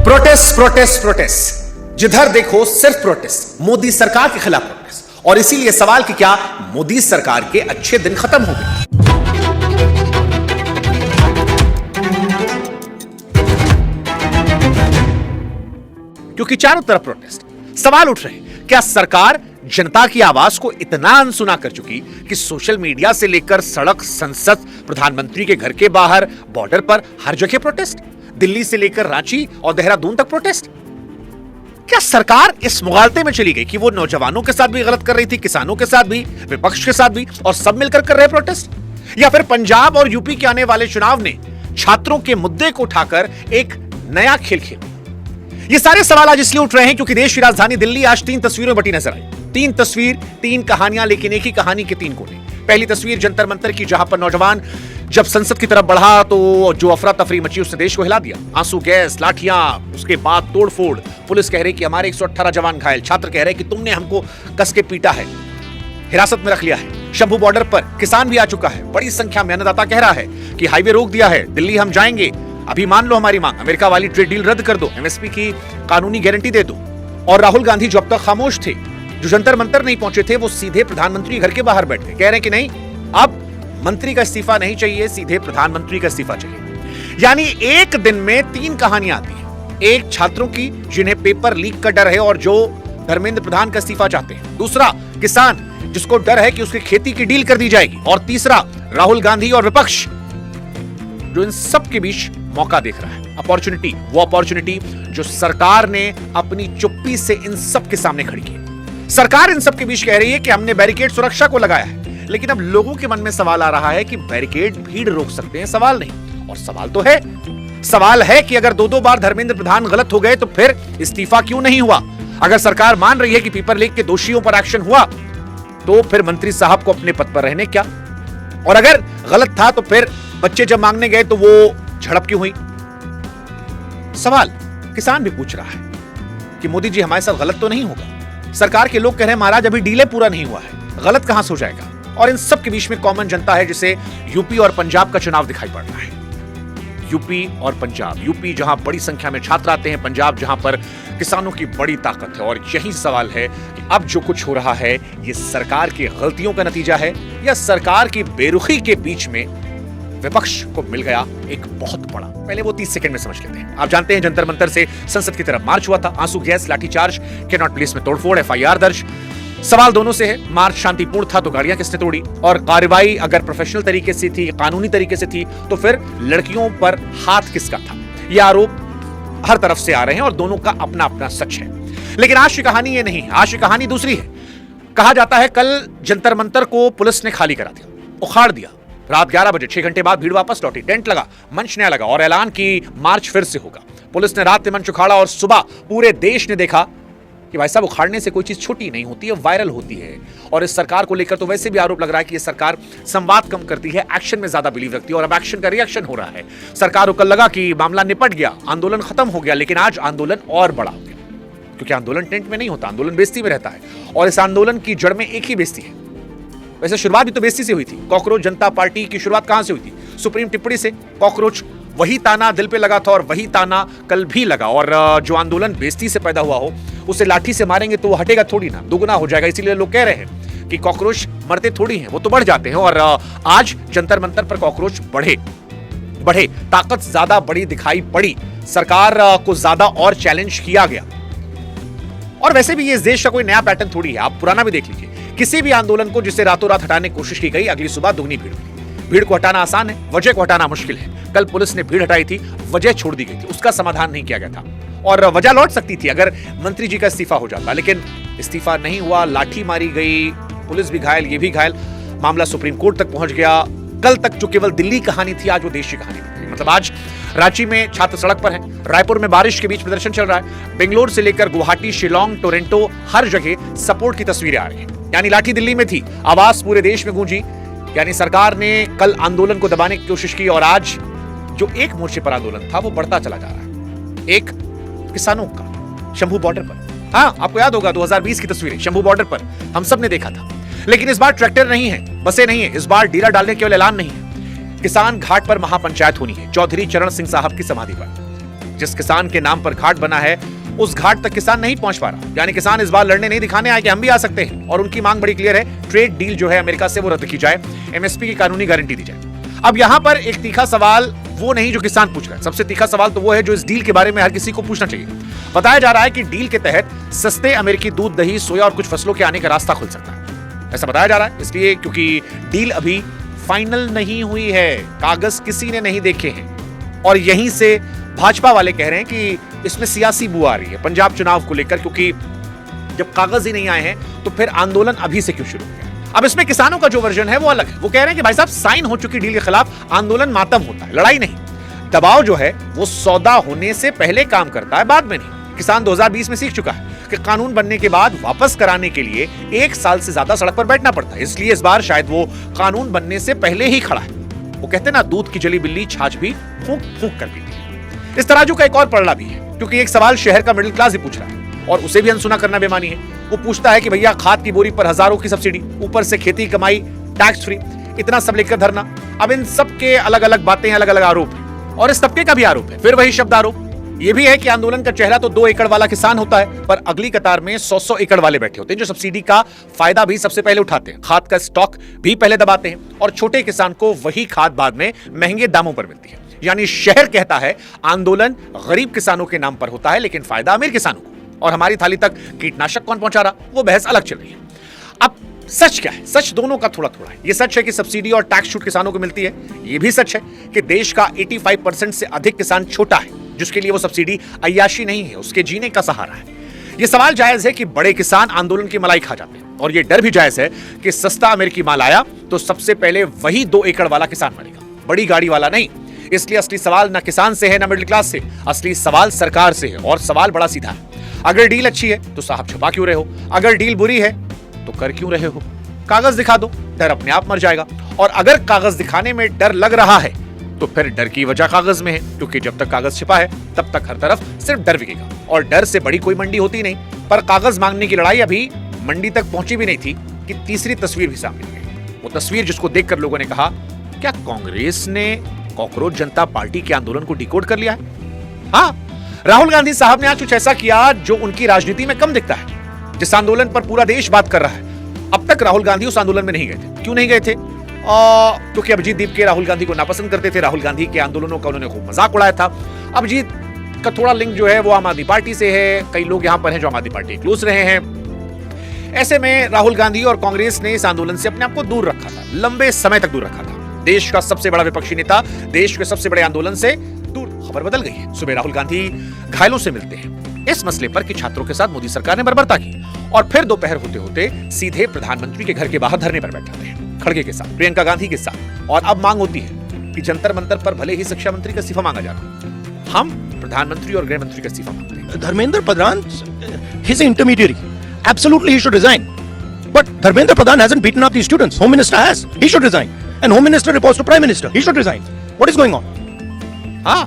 Protest protest protest, जिधर देखो सिर्फ प्रोटेस्ट, मोदी सरकार के खिलाफ प्रोटेस्ट। और इसीलिए सवाल कि क्या मोदी सरकार के अच्छे दिन खत्म हो गए? क्योंकि चारों तरफ प्रोटेस्ट, सवाल उठ रहे हैं, क्या सरकार जनता की आवाज को इतना अनसुना कर चुकी कि सोशल मीडिया से लेकर सड़क, संसद, प्रधानमंत्री के घर के बाहर, बॉर्डर पर हर जगह प्रोटेस्ट, दिल्ली से लेकर रांची और देहरादून तक प्रोटेस्ट? क्या सरकार इस मुगालते में चली गई कि वो नौजवानों के साथ भी गलत कर रही थी, किसानों के साथ भी, विपक्ष के साथ भी, और सब मिलकर कर रहे प्रोटेस्ट? या फिर पंजाब और यूपी के आने वाले चुनाव ने छात्रों के मुद्दे को उठाकर एक नया खेल खेला? ये सारे सवाल आज इसलिए उठ रहे हैं क्योंकि देश की राजधानी दिल्ली आज 3 तस्वीरों में बटी नजर आई। 3 तस्वीर, 3 कहानियां, लेकिन एक ही कहानी के 3 कोने। पहली तस्वीर जंतर मंतर की, जहां पर नौजवान जब संसद की तरफ बढ़ा तो जो अफरा तफरी मची उसने देश को हिला दिया। आंसू गैस, लाठियां, उसके बाद तोड़फोड़। पुलिस कह रही कि हमारे 118 जवान घायल, छात्र कह रहे कि तुमने हमको कस के पीटा है, हिरासत में रख लिया है। शंभू बॉर्डर पर किसान भी आ चुका है, बड़ी संख्या में अन्नदाता कह रहा है कि हाईवे रोक दिया है, दिल्ली हम जाएंगे, अभी मान लो हमारी मांग, अमेरिका वाली ट्रेड डील रद्द कर दो, एमएसपी की कानूनी गारंटी दे दो। और राहुल गांधी जो अब तक खामोश थे, जो जंतर मंतर नहीं पहुंचे थे, वो सीधे प्रधानमंत्री घर के बाहर बैठे कह रहे हैं कि नहीं, अब मंत्री का इस्तीफा नहीं चाहिए, सीधे प्रधानमंत्री का इस्तीफा चाहिए। यानी एक दिन में 3 कहानियां आती हैं। एक छात्रों की जिन्हें पेपर लीक का डर है और जो धर्मेंद्र प्रधान का इस्तीफा चाहते हैं। दूसरा किसान जिसको डर है कि उसकी खेती की डील कर दी जाएगी। और तीसरा राहुल गांधी और विपक्ष जो इन सब के बीच मौका देख रहा है, अपॉर्चुनिटी, वो अपॉर्चुनिटी जो सरकार ने अपनी चुप्पी से इन सब के सामने खड़ी की। सरकार इन सब के बीच कह रही है कि हमने बैरिकेड सुरक्षा को लगाया है, लेकिन अब लोगों के मन में सवाल आ रहा है कि बैरिकेड भीड़ रोक सकते हैं, सवाल नहीं। और सवाल तो है, सवाल है कि अगर 2-2 बार धर्मेंद्र प्रधान गलत हो गए तो फिर इस्तीफा क्यों नहीं हुआ? अगर सरकार मान रही है कि पेपर लीक के दोषियों पर एक्शन हुआ तो फिर मंत्री साहब को अपने पद पर रहने क्या? और अगर गलत था तो फिर बच्चे जब मांगने गए तो वो झड़प क्यों हुई? सवाल किसान भी पूछ रहा है कि मोदी जी हमारे साथ गलत तो नहीं होगा? सरकार के लोग कह रहे हैं महाराज अभी डीले पूरा नहीं हुआ है, गलत कहां से हो जाएगा? और इन सब के बीच में कॉमन जनता है जिसे यूपी और पंजाब का चुनाव दिखाई पड़ रहा है। यूपी और पंजाब, यूपी जहां बड़ी संख्या में छात्र आते हैं, पंजाब जहां पर किसानों की बड़ी ताकत है। और यही सवाल है कि अब जो कुछ हो रहा है ये सरकार की गलतियों का नतीजा है या सरकार की बेरुखी के बीच में विपक्ष को मिल गया एक बहुत बड़ा। पहले वो 30 सेकंड में समझ लेते हैं। आप जानते हैं जंतर मंतर से संसद की तरफ मार्च हुआ था, आंसू गैस, लाठीचार्ज, कैनॉट प्लेस में तोड़फोड़, एफआईआर दर्ज। सवाल दोनों से है, मार्च शांतिपूर्ण था तो गाड़ियां किसने तोड़ी? और कार्रवाई अगर प्रोफेशनल तरीके से थी, कानूनी तरीके से थी, तो फिर लड़कियों पर हाथ किसका था? ये आरोप हर तरफ से आ रहे हैं और दोनों का अपना अपना सच है। लेकिन आज की कहानी ये नहीं, आज की कहानी दूसरी है। कहा जाता है कल जंतर मंतर को पुलिस ने खाली करा दिया, उखाड़ दिया। रात 11 बजे 6 घंटे बाद भीड़ वापस लौटी, टेंट लगा, मंच नया लगा और ऐलान की मार्च फिर से होगा। पुलिस ने रात में मंच उखाड़ा और सुबह पूरे देश ने देखा कि भाई साहब उखाड़ने से कोई चीज छोटी नहीं होती है, वायरल होती है। और इस सरकार को लेकर तो वैसे भी आरोप लग रहा है कि ये सरकार संवाद कम करती है, एक्शन में ज्यादा बिलीव रखती है, और अब एक्शन का रिएक्शन हो रहा है। सरकार को कल लगा कि मामला निपट गया, आंदोलन खत्म हो गया, लेकिन आज आंदोलन और बड़ा हो गया। क्योंकि आंदोलन टेंट में नहीं होता, आंदोलन बेइज्जती में रहता है। और इस आंदोलन की जड़ में एक ही बेइज्जती है। वैसे शुरुआत भी तो बेइज्जती से हुई थी। कॉकरोच जनता पार्टी की शुरुआत कहां से हुई थी? सुप्रीम टिप्पणी से। कॉकरोच, वही ताना दिल पे लगा था और वही ताना कल भी लगा। और जो आंदोलन बेइज्जती से पैदा हुआ हो उसे लाठी से मारेंगे तो वो हटेगा थोड़ी ना, दुगना हो जाएगा। इसीलिए लोग कह रहे हैं कि कॉकरोच मरते थोड़ी हैं, वो तो बढ़ जाते हैं। और आज जंतर मंतर पर कॉकरोच बढ़े, ताकत ज्यादा बड़ी दिखाई पड़ी, सरकार को ज्यादा और चैलेंज किया गया। और वैसे भी ये इस देश का कोई नया पैटर्न थोड़ी है, आप पुराना भी देख लीजिए। किसी भी आंदोलन को जिसे रातों रात हटाने की कोशिश की गई, अगली सुबह दुगनी भीड़ हुई। भीड़ को हटाना आसान है, वजह को हटाना मुश्किल है। कल पुलिस ने भीड़ हटाई थी, वजह छोड़ दी गई थी, उसका समाधान नहीं किया गया था। और वजह लौट सकती थी अगर मंत्री जी का इस्तीफा हो जाता, लेकिन इस्तीफा नहीं हुआ, लाठी मारी गई, पुलिस भी घायल, ये भी घायल, मामला सुप्रीम कोर्ट तक पहुंच गया। कल तक जो केवल दिल्ली कहानी थी, आज वो देश की कहानी बन गई। मतलब आज रांची में छात्र सड़क पर हैं, रायपुर में बारिश के बीच प्रदर्शन चल रहा है, बेंगलोर से लेकर गुवाहाटी, शिलोंग, टोरंटो, हर जगह सपोर्ट की तस्वीरें आ रही हैं। यानी लाठी दिल्ली में थी, आवाज पूरे देश में गूंजी। यानी सरकार ने कल आंदोलन को दबाने की कोशिश की और आज जो एक मोर्चे पर आंदोलन था वो बढ़ता चला जा रहा है। एक किसानों का शंभू बॉर्डर पर, हाँ आपको याद होगा 2020 की तस्वीरें शंभू बॉर्डर पर हम सब ने देखा था। लेकिन इस बार ट्रैक्टर नहीं है, बसें नहीं है, इस बार डीला डालने केवल ऐलान नहीं है। किसान घाट पर महापंचायत होनी है, चौधरी चरण सिंह साहब की समाधि पर। जिस किसान के नाम पर घाट बना है उस घाट तक किसान नहीं पहुंच पा रहा। यानी किसान इस बार लड़ने नहीं दिखाने आए कि हम भी आ सकते हैं। और उनकी मांग बड़ी क्लियर है, ट्रेड डील जो है अमेरिका से वो रद्द की जाए, एमएसपी की कानूनी गारंटी दी जाए। अब यहां पर एक तीखा सवाल वो नहीं जो किसान पूछ रहा है, सबसे तीखा सवाल तो वो है जो इस डील के बारे में हर किसी को पूछना चाहिए। बताया जा रहा है कि डील के तहत सस्ते अमेरिकी दूध, दही, सोया और कुछ फसलों के आने का रास्ता खुल सकता है। ऐसा बताया जा रहा है इसलिए क्योंकि डील अभी फाइनल नहीं हुई है, कागज किसी ने नहीं देखे हैं। और यहीं से भाजपा वाले कह रहे हैं कि इसमें सियासी बू आ रही है पंजाब चुनाव को लेकर, क्योंकि जब कागज ही नहीं आए हैं तो फिर आंदोलन अभी से क्यों शुरू किया। अब इसमें किसानों का जो वर्जन है वो अलग है। वो कह रहे हैं कि भाई साहब साइन हो चुकी डील के खिलाफ आंदोलन मातम होता है, लड़ाई नहीं। दबाव जो है वो सौदा होने से पहले काम करता है, बाद में नहीं। किसान 2020 में सीख चुका है कि कानून बनने के बाद वापस कराने के लिए 1 साल से ज्यादा सड़क पर बैठना पड़ता है। इसलिए इस बार शायद वो कानून बनने से पहले ही खड़ा है। वो कहते हैं ना, दूध की जली बिल्ली छाछ भी फूंक फूंक कर पीती है। इस तराजू का एक और पलड़ा भी है, क्योंकि एक सवाल शहर का मिडिल क्लास ही पूछ रहा है और उसे भी अनसुना करना बेमानी है। वो पूछता है कि भैया खाद की बोरी पर हजारों की सब्सिडी, ऊपर से खेती कमाई टैक्स फ्री, इतना सब लेकर धरना। अब इन सब के अलग अलग बातें, अलग अलग आरोप है और इस तबके का भी आरोप है। फिर वही शब्द आरोप ये भी है कि आंदोलन का चेहरा तो 2 एकड़ वाला किसान होता है, पर अगली कतार में 100-100 एकड़ वाले बैठे होते हैं जो सब्सिडी का फायदा भी सबसे पहले उठाते हैं, खाद का स्टॉक भी पहले दबाते हैं और छोटे किसान को वही खाद बाद में महंगे दामों पर मिलती है। यानी शहर कहता है आंदोलन गरीब किसानों के नाम पर होता है, लेकिन फायदा अमीर किसानों को। और हमारी थाली तक कीटनाशक कौन पहुंचा रहा, वो बहस अलग चल रही है। अब सच क्या है? सच दोनों का थोड़ा थोड़ा है। ये सच है कि सब्सिडी और टैक्स छूट किसानों को मिलती है। ये भी सच है कि देश का 85% से अधिक किसान छोटा है, जिसके लिए वो सब्सिडी अय्याशी नहीं है, उसके जीने का सहारा है। ये सवाल जायज है कि बड़े किसान आंदोलन की मलाई खा जाते हैं, और ये डर भी जायज है कि सस्ता अमेरिकी माल आया तो सबसे पहले वही 2 एकड़ वाला किसान मरेगा, बड़ी गाड़ी वाला नहीं। इसलिए असली सवाल ना किसान से है ना मिडिल क्लास से, असली सवाल सरकार से है। और सवाल बड़ा सीधा है, अगर डील अच्छी है तो साहब छुपा क्यों रहे हो? अगर डील बुरी है तो कर क्यों रहे हो? कागज दिखा दो, डर अपने आप मर जाएगा। और अगर कागज दिखाने में डर लग रहा है तो फिर डर की वजह कागज में है, क्योंकि जब तक कागज छिपा है तब तक हर तरफ सिर्फ डर बिकेगा और डर से बड़ी कोई मंडी होती नहीं। पर कागज मांगने की लड़ाई अभी मंडी तक पहुंची भी नहीं थी कि तीसरी तस्वीर भी सामने आ गई। वो तस्वीर जिसको देखकर लोगों ने कहा, क्या कांग्रेस ने कॉकरोच जनता पार्टी के आंदोलन को डिकोड कर लिया है? हाँ, राहुल गांधी साहब ने आज कुछ ऐसा किया जो उनकी राजनीति में कम दिखता है। जिस आंदोलन पर पूरा देश बात कर रहा है, अब तक राहुल गांधी उस आंदोलन में नहीं गए थे। क्यों नहीं गए थे? क्योंकि अभिजीत दीप के राहुल गांधी को नापसंद करते थे। राहुल गांधी के आंदोलनों का उन्होंने खूब मजाक उड़ाया था। अभिजीत का थोड़ा लिंक जो है वो आम आदमी पार्टी से है, कई लोग यहां पर हैं जो आम आदमी पार्टी क्लोज रहे हैं। ऐसे में राहुल गांधी और कांग्रेस ने इस आंदोलन से अपने आप को दूर रखा था, लंबे समय तक दूर रखा था। देश का सबसे बड़ा विपक्षी नेता देश के सबसे बड़े आंदोलन से दूर। खबर बदल गई है। सुबह राहुल गांधी घायलों से मिलते हैं इस मसले पर कि छात्रों के साथ मोदी सरकार ने बर्बरता की, और फिर दोपहर होते होते सीधे प्रधानमंत्री के घर के बाहर धरने पर बैठाते हैं, खड़गे के साथ, प्रियंका गांधी के साथ। और अब मांग होती है कि जंतर मंतर पर भले ही शिक्षा मंत्री का इस्तीफा मांगा जाता, हम प्रधानमंत्री और गृह मंत्री का इस्तीफा मांगते हैं। Dharmendra Pradhan, he's an intermediary. Absolutely, he should resign. But Dharmendra Pradhan hasn't beaten up the students. Home Minister has. He should resign. And Home Minister reports to Prime Minister. He should resign. What is going on? हाँ,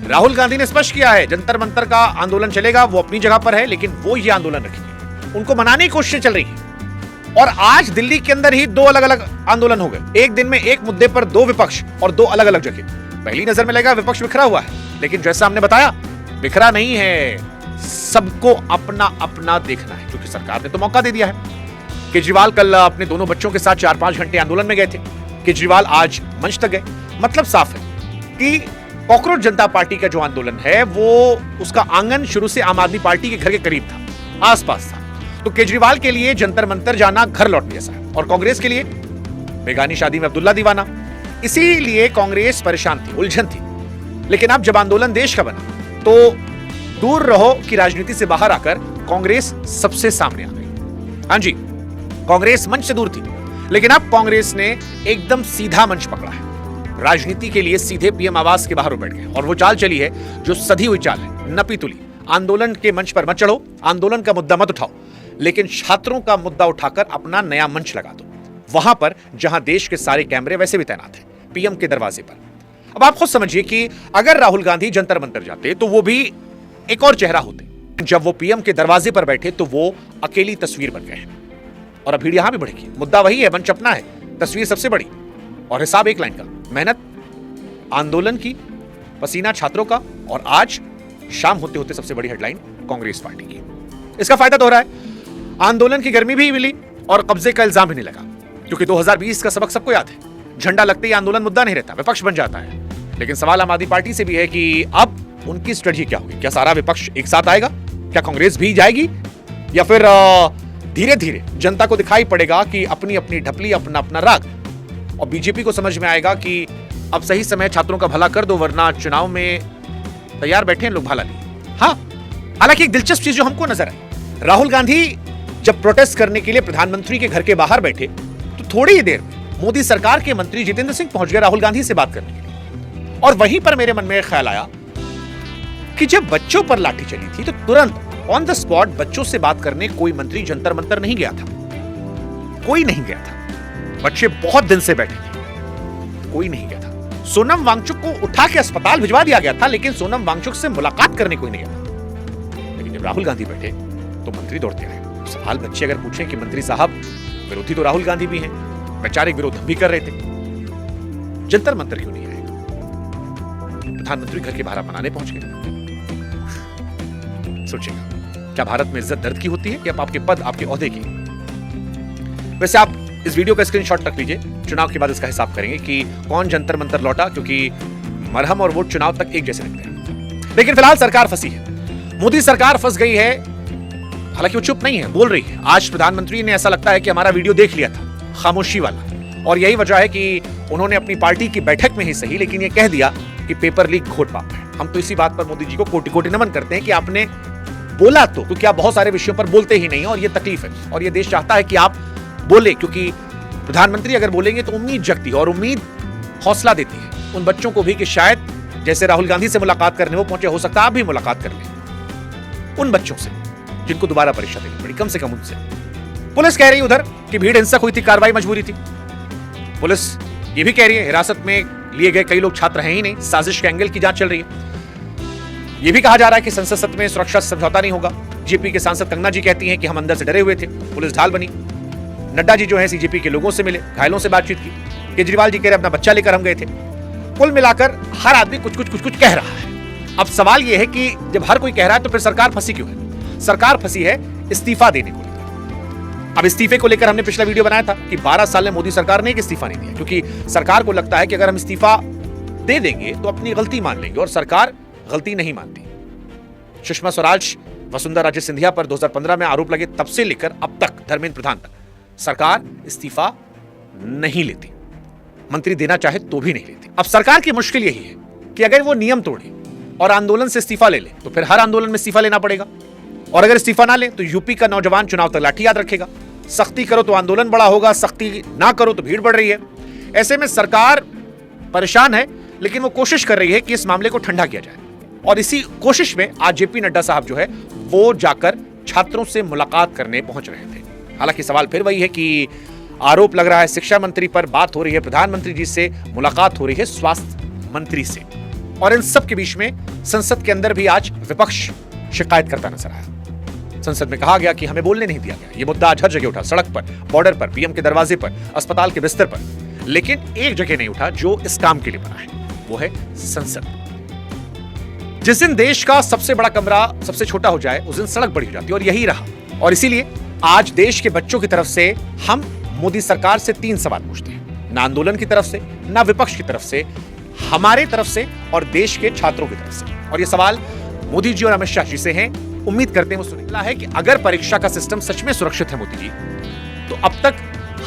राहुल गांधी ने स्पष्ट किया है जंतर मंतर का आंदोलन चलेगा, वो अपनी जगह पर है, लेकिन वो ये आंदोलन रखेंगे। उनको मनाने की कोशिशें चल रही है। और आज दिल्ली के अंदर ही 2 अलग अलग आंदोलन हो गए। एक दिन में एक मुद्दे पर 2 विपक्ष और 2 अलग अलग जगह। पहली नजर में लगा विपक्ष बिखरा हुआ है, लेकिन जैसा हमने बताया बिखरा नहीं है। सबको अपना अपना देखना है, क्योंकि सरकार ने तो मौका दे दिया है। केजरीवाल कल अपने दोनों बच्चों के साथ 4-5 घंटे आंदोलन में गए थे। केजरीवाल आज मंच तक गए। मतलब साफ है कि कॉकरोच जनता पार्टी का जो आंदोलन है वो उसका आंगन शुरू से आम आदमी पार्टी के घर के करीब था, आसपास था। तो केजरीवाल के लिए जंतर मंतर जाना घर लौटने जैसा है, और कांग्रेस के लिए बेगानी शादी में अब्दुल्ला दीवाना। इसीलिए कांग्रेस परेशान थी, उलझन थी। लेकिन अब जब आंदोलन देश का बना तो दूर रहो की राजनीति से बाहर आकर कांग्रेस सबसे सामने आ गई। हाँ जी, कांग्रेस मंच से दूर थी, लेकिन अब कांग्रेस ने एकदम सीधा मंच पकड़ा है। राजनीति के लिए सीधे पीएम आवास के बाहर बैठ गए, और वो चाल चली है जो सधी हुई चाल है, नपी तुली। आंदोलन के मंच पर मत चढ़ो, आंदोलन का मुद्दा मत उठाओ, लेकिन छात्रों का मुद्दा उठाकर अपना नया मंच लगा दो, वहां पर जहां देश के सारे कैमरे वैसे भी तैनात हैं, पीएम के दरवाजे पर। अब आप खुद समझिए कि अगर राहुल गांधी जंतर मंतर जाते तो वो भी एक और चेहरा होते। जब वो पीएम के दरवाजे पर बैठे तो वो अकेली तस्वीर बन गए हैं। और अब भीड़ यहां भी बढ़ेगी। मुद्दा वही है, मंच अपना है, तस्वीर सबसे बड़ी, और हिसाब एक लाइन का। मेहनत आंदोलन की, पसीना छात्रों का, और आज शाम होते होते सबसे बड़ी हेडलाइन कांग्रेस पार्टी की। इसका फायदा तो हो रहा है, आंदोलन की गर्मी भी मिली और कब्जे का इल्जाम भी नहीं लगा, क्योंकि 2020 का सबक सबको याद है। झंडा लगते ही आंदोलन मुद्दा नहीं रहता, विपक्ष बन जाता है। लेकिन सवाल आम आदमी पार्टी से भी है कि अब उनकी स्ट्रेटजी क्या होगी? क्या सारा विपक्ष एक साथ आएगा? क्या कांग्रेस भी जाएगी? या फिर धीरे धीरे जनता को दिखाई पड़ेगा कि अपनी अपनी ढपली, अपना अपना राग, और बीजेपी को समझ में आएगा कि अब सही समय छात्रों का भला कर दो, वरना चुनाव में तैयार बैठे हैं लोग भाला लिए। हाँ, हालांकि एक दिलचस्प चीज जो हमको नजर आई, राहुल गांधी जब प्रोटेस्ट करने के लिए प्रधानमंत्री के घर के बाहर बैठे तो थोड़ी ही देर में मोदी सरकार के मंत्री जितेंद्र सिंह पहुंच गए राहुल गांधी से बात करने के लिए। और वहीं पर मेरे मन में एक ख्याल आया कि जब बच्चों पर लाठी चली थी तो तुरंत ऑन द स्पॉट बच्चों से बात करने कोई मंत्री जंतर मंतर नहीं गया था, कोई नहीं गया था। बच्चे बहुत दिन से बैठे थे, कोई नहीं गया था। सोनम वांगचुक को उठा के अस्पताल भिजवा दिया गया था, लेकिन सोनम वांगचुक से मुलाकात करने कोई नहीं गया था। लेकिन जब राहुल गांधी बैठे तो मंत्री दौड़ते आए। सवाल बच्चे अगर पूछें कि मंत्री साहब, विरोधी तो राहुल गांधी भी हैं, वैचारिक विरोध भी कर रहे थे, जंतर मंतर क्यों नहीं आए? प्रधानमंत्री घर के बाहर मनाने पहुंच गए। सोचिएगा, क्या भारत में इज्जत दर्द की होती है या आपके पद, आपके ओहदे की? वैसे आप इस वीडियो का स्क्रीनशॉट रख लीजिए, चुनाव के बाद इसका हिसाब करेंगे कि कौन जंतर मंतर लौटा, क्योंकि मरहम और वोट चुनाव तक एक जैसे लगते हैं। लेकिन फिलहाल सरकार फंसी है, मोदी सरकार फंस गई है। हालांकि वो चुप नहीं है, बोल रही है। आज प्रधानमंत्री ने, ऐसा लगता है कि हमारा वीडियो देख लिया था, खामोशी वाला, और यही वजह है कि उन्होंने अपनी पार्टी की बैठक में ही सही, लेकिन ये कह दिया कि पेपर लीक घोट पाप है। हम तो इसी बात पर मोदी जी को कोटि कोटि नमन करते हैं कि आपने बोला तो, क्योंकि आप बहुत सारे विषयों पर बोलते ही नहीं, और ये तकलीफ है। और ये देश चाहता है कि आप बोले, क्योंकि प्रधानमंत्री अगर बोलेंगे तो उम्मीद जगती है, और उम्मीद हौसला देती है उन बच्चों को भी कि शायद जैसे राहुल गांधी से मुलाकात करने वो पहुंचे, हो सकता है आप भी मुलाकात कर लें उन बच्चों से जिनको दोबारा परीक्षा देनी पड़ी, कम से कम उनसे। पुलिस कह रही है उधर कि भीड़ हिंसक हुई थी, कार्रवाई मजबूरी थी। पुलिस ये भी कह रही है हिरासत में लिए गए कई लोग छात्र हैं ही नहीं, साजिश के एंगल की जांच चल रही है। यह भी कहा जा रहा है कि संसद सत्र में सुरक्षा समझौता नहीं होगा। जेपी के सांसद कंगना जी कहती हैं कि हम अंदर से डरे हुए थे, पुलिस ढाल बनी। नड्डा जी जो है सीजेपी के लोगों से मिले, घायलों से बातचीत की। केजरीवाल जी कह रहे अपना बच्चा लेकर हम गए थे। कुल मिलाकर हर आदमी कुछ कुछ कुछ कुछ कह रहा है। अब सवाल यह है कि जब हर कोई कह रहा है तो फिर सरकार फंसी क्यों है? सरकार फंसी है इस्तीफा देने को लेकर। अब इस्तीफे को लेकर हमने पिछला वीडियो बनाया था कि 12 साल में मोदी सरकार ने एक इस्तीफा नहीं दिया, क्योंकि सरकार को लगता है कि अगर हम इस्तीफा दे देंगे तो अपनी गलती मान लेंगे, और सरकार गलती नहीं मानती। सुषमा स्वराज, वसुंधरा राजे सिंधिया पर 2015 में आरोप लगे, तब से लेकर अब तक धर्मेंद्र प्रधान तक सरकार इस्तीफा नहीं लेती, मंत्री देना चाहे तो भी नहीं लेती। अब सरकार की मुश्किल यही है कि अगर वो नियम तोड़े और आंदोलन से इस्तीफा ले ले तो फिर हर आंदोलन में इस्तीफा लेना पड़ेगा, और अगर इस्तीफा ना ले तो यूपी का नौजवान चुनाव तक लाठी याद रखेगा। सख्ती करो तो आंदोलन बड़ा होगा, सख्ती ना करो तो भीड़ बढ़ रही है। ऐसे में सरकार परेशान है, लेकिन वो कोशिश कर रही है कि इस मामले को ठंडा किया जाए, और इसी कोशिश में आज जेपी नड्डा साहब जो है वो जाकर छात्रों से मुलाकात करने पहुंच रहे थे। हालांकि सवाल फिर वही है कि आरोप लग रहा है शिक्षा मंत्री पर, बात हो रही है प्रधानमंत्री जी से, मुलाकात हो रही है स्वास्थ्य मंत्री से, और इन सब के बीच में संसद के अंदर भी आज विपक्ष शिकायत करता नजर आया। संसद में कहा गया कि हमें बोलने नहीं दिया गया। यह मुद्दा आज हर जगह उठा, सड़क पर, बॉर्डर पर, पीएम के दरवाजे पर, अस्पताल के बिस्तर पर, लेकिन एक जगह नहीं उठा जो इस काम के लिए बना है, वो है संसद। जिस दिन देश का सबसे बड़ा कमरा सबसे छोटा हो जाए उस दिन सड़क बड़ी हो जाती है, और यही रहा। और इसीलिए आज देश के बच्चों की तरफ से हम मोदी सरकार से 3 सवाल पूछते हैं, ना आंदोलन की तरफ से, ना विपक्ष की तरफ से, हमारे तरफ से और देश के छात्रों की तरफ से। और ये सवाल मोदी जी और अमित शाह जी से हैं, उम्मीद करते हैं वो सुनेंगे। है कि अगर परीक्षा का सिस्टम सच में सुरक्षित है मोदी जी, तो अब तक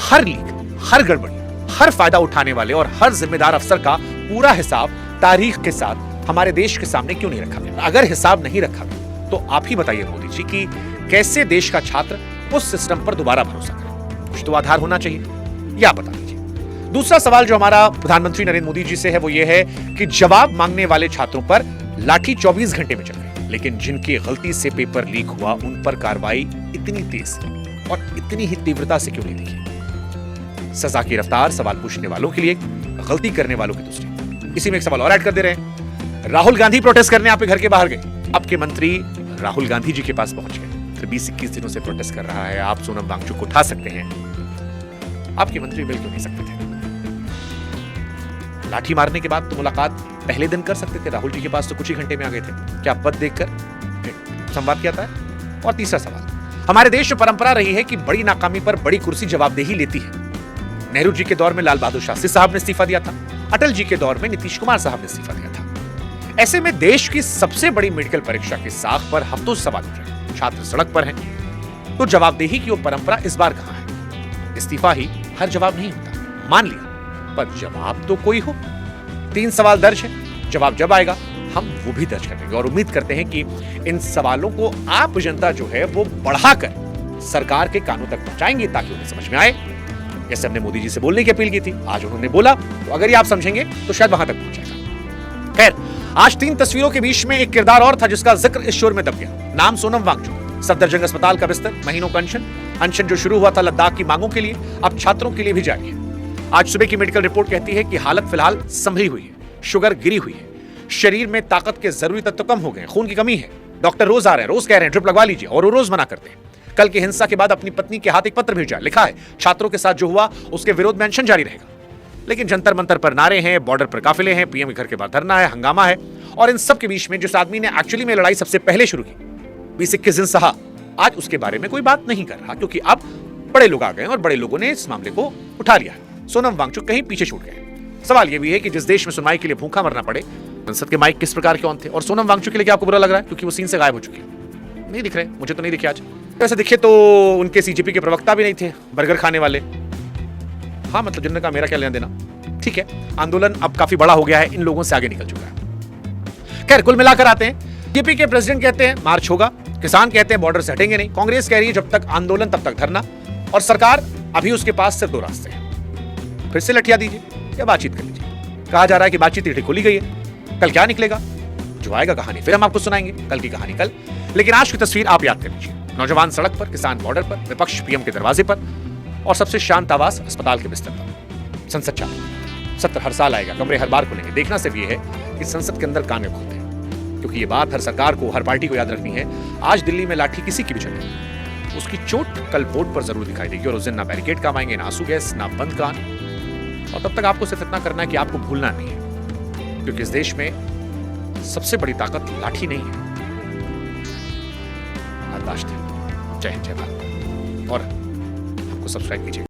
हर लीक, हर गड़बड़ी, हर फायदा उठाने वाले और हर जिम्मेदार अफसर का पूरा हिसाब तारीख के साथ हमारे देश के सामने क्यों नहीं रखा गया? अगर हिसाब नहीं रखा गया तो आप ही बताइए मोदी जी कि कैसे देश का छात्र उस सिस्टम पर दोबारा भरोसा करे? कुछ तो आधार होना चाहिए, या बता दीजिए। दूसरा सवाल जो हमारा प्रधानमंत्री नरेंद्र मोदी जी से है वो ये है कि जवाब मांगने वाले छात्रों पर लाठी 24 घंटे में चल गई, लेकिन जिनकी गलती से पेपर लीक हुआ उन पर कार्रवाई इतनी तेज और इतनी ही तीव्रता से क्यों नहीं दिखी? सजा की रफ्तार सवाल पूछने वालों के लिए, गलती करने वालों की दूसरी। इसी में एक सवाल और ऐड कर दे रहे हैं। राहुल गांधी प्रोटेस्ट करने आपके घर के बाहर गए, आपके मंत्री राहुल गांधी जी के पास पहुंच गए, फिर 20-21 दिनों से प्रोटेस्ट कर रहा है। आप सोनम वांगचुक को उठा सकते हैं, आपके मंत्री मिल क्यों नहीं सकते थे? लाठी मारने के बाद तो मुलाकात पहले दिन कर सकते थे। राहुल जी के पास तो कुछ ही घंटे में आ गए थे। क्या पद देखकर संवाद किया था? और तीसरा सवाल, हमारे देश में परंपरा रही है कि बड़ी नाकामी पर बड़ी कुर्सी जवाबदेही लेती है। नेहरू जी के दौर में लाल बहादुर शास्त्री साहब ने इस्तीफा दिया था। अटल जी के दौर में नीतीश कुमार साहब ने इस्तीफा दिया था। ऐसे में देश की सबसे बड़ी मेडिकल परीक्षा की साख पर हफ्तों से सवाल उठ रहे हैं। छात्र सड़क पर हैं, तो जवाबदेही की वो परंपरा इस बार कहां है? इस्तीफा ही हर जवाब नहीं होता, मान लिया, पर जवाब तो कोई हो। 3 सवाल दर्ज है, जवाब जब आएगा हम वो भी दर्ज करेंगे और उम्मीद करते हैं कि इन सवालों को आप जनता जो है वो बढ़ाकर सरकार के कानों तक पहुंचाएंगे ताकि उन्हें समझ में आए। जैसे हमने मोदी जी से बोलने की अपील की थी, आज उन्होंने बोला, तो अगर ये आप समझेंगे तो शायद वहां तक पहुंचेगा। खैर, आज 3 तस्वीरों के बीच में एक किरदार और था जिसका जिक्र इस शोर में दब गया। नाम सोनम वांगचुक। सफदरजंग अस्पताल का बिस्तर, महीनों का अनशन जो शुरू हुआ था लद्दाख की मांगों के लिए, अब छात्रों के लिए भी जारी है। आज सुबह की मेडिकल रिपोर्ट कहती है कि हालत फिलहाल संभली हुई है, शुगर गिरी हुई है, शरीर में ताकत के जरूरी तत्व कम हो गए, खून की कमी है। डॉक्टर रोज आ रहे हैं, रोज कह रहे हैं ड्रिप लगवा लीजिए, और वो रोज मना करते हैं। कल की हिंसा के बाद अपनी पत्नी के हाथ एक पत्र भेजा, लिखा है छात्रों के साथ जो हुआ उसके विरोध में अनशन जारी रहेगा। लेकिन जंतर मंतर पर नारे हैं, बॉर्डर पर काफिले हैं, पीएम के घर के बाहर धरना है, हंगामा है, और इन सब के बीच में जिस आदमी ने एक्चुअली में लड़ाई सबसे पहले शुरू की, 20-21 दिन सहा, आज उसके बारे में कोई बात नहीं कर रहा, क्योंकि अब बड़े लोग आ गए और बड़े लोगों ने इस मामले को उठा लिया है। सोनम वांगचुक कहीं पीछे छूट गए। सवाल यह भी है कि जिस देश में सुनवाई के लिए भूखा मरना पड़े, संसद के माइक किस प्रकार के ऑन थे? और सोनम वांगचुक के लिए क्या आपको बुरा लग रहा है क्योंकि वो सीन से गायब हो चुकी है? नहीं दिख रहे, मुझे तो नहीं दिखे आज। वैसे दिखे तो उनके सीजेपी के प्रवक्ता भी नहीं थे, बर्गर खाने वाले। हाँ, मतलब जिन्होंने कहा मेरा क्या लेना देना। ठीक है, आंदोलन अब काफी बड़ा हो गया है, इन लोगों से आगे निकल चुका है। खैर, कुल मिलाकर आते हैं, बीजेपी के प्रेसिडेंट कहते हैं मार्च होगा, किसान कहते हैं बॉर्डर से हटेंगे नहीं, कांग्रेस कह रही है जब तक आंदोलन तब तक धरना, और सरकार अभी उसके पास सिर्फ 2 रास्ते हैं। फिर से लठिया दीजिए या बातचीत कर लीजिए। कहा जा रहा है कि बातचीत खोली गई है, कल क्या निकलेगा, जो आएगा कहानी फिर हम आपको सुनाएंगे, कल की कहानी कल। लेकिन आज की तस्वीर आप याद कर लीजिए। नौजवान सड़क पर, किसान बॉर्डर पर, विपक्ष पीएम के दरवाजे पर, और सबसे शांत आवाज अस्पताल के बिस्तर पर। संसद चालू, सत्र हर साल आएगा, कमरे हर बार खुलेंगे। देखना सिर्फ ये है कि संसद के अंदर कान में खोलते हैं, क्योंकि ये बात हर सरकार को, हर पार्टी को याद रखनी है। आज दिल्ली में लाठी किसी की भी चले, उसकी चोट कल बोर्ड पर जरूर दिखाई देगी, और उस दिन ना बैरिकेड काम आएंगे, ना आंसू गैस, ना बंद कान। और तब तक आपको सिर्फ इतना करना है कि आपको भूलना नहीं है, क्योंकि इस देश में सबसे बड़ी ताकत लाठी नहीं है, बर्दाश्त है। जय हिंद, जय भारत, और हमको सब्सक्राइब कीजिए।